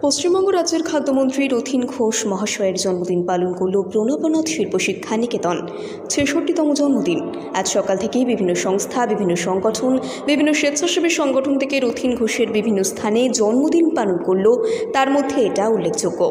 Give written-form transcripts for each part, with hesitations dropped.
পশ্চিমবঙ্গ রাজ্যের খাদ্যমন্ত্রী রথীন ঘোষ মহাশয়ের জন্মদিন পালন করল প্রণবনাথ শিল্প শিক্ষা নিকেতন। ৬৬তম জন্মদিন। আজ সকাল থেকেই বিভিন্ন সংস্থা, বিভিন্ন সংগঠন, বিভিন্ন স্বেচ্ছাসেবী সংগঠন থেকে রথীন ঘোষের বিভিন্ন স্থানে জন্মদিন পালন করল। তার মধ্যে এটা উল্লেখযোগ্য।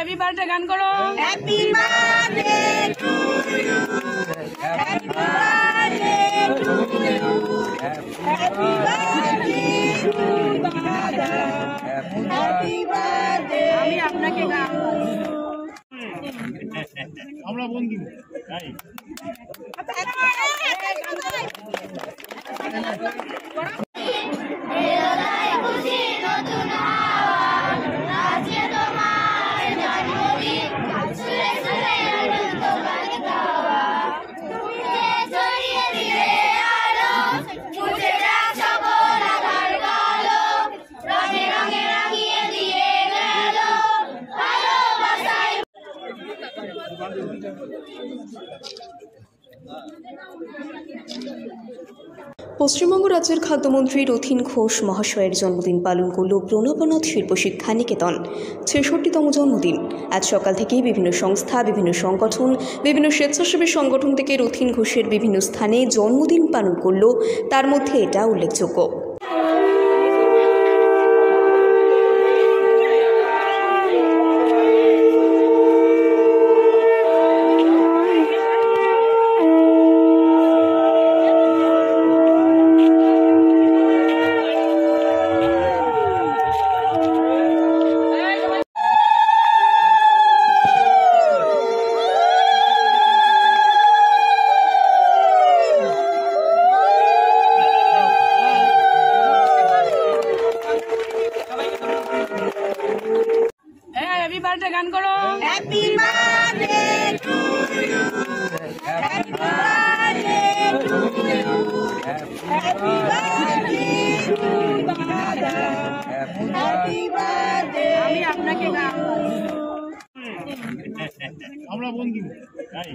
हैप्पी बर्थडे गान करो। Happy birthday to you, happy birthday to you, happy birthday to दादा, हैप्पी बर्थडे। আমি আপনাকে গান আমরা বন্ধু তাই পশ্চিমবঙ্গ রাজ্যের খাদ্যমন্ত্রী রথীন ঘোষ মহাশয়ের জন্মদিন পালন করল প্রণবনাথ শিল্প শিক্ষা নিকেতন। ৬৬তম জন্মদিন। আজ সকাল থেকেই বিভিন্ন সংস্থা, বিভিন্ন সংগঠন, বিভিন্ন স্বেচ্ছাসেবী সংগঠন থেকে রথীন ঘোষের বিভিন্ন স্থানে জন্মদিন পালন করল। তার মধ্যে এটা উল্লেখযোগ্য। हैप्पी बर्थडे गान करो। Happy birthday to you, happy birthday to you, happy birthday to दादा, हैप्पी बर्थडे। আমি আপনাকে গান আমরা বন্ধু তাই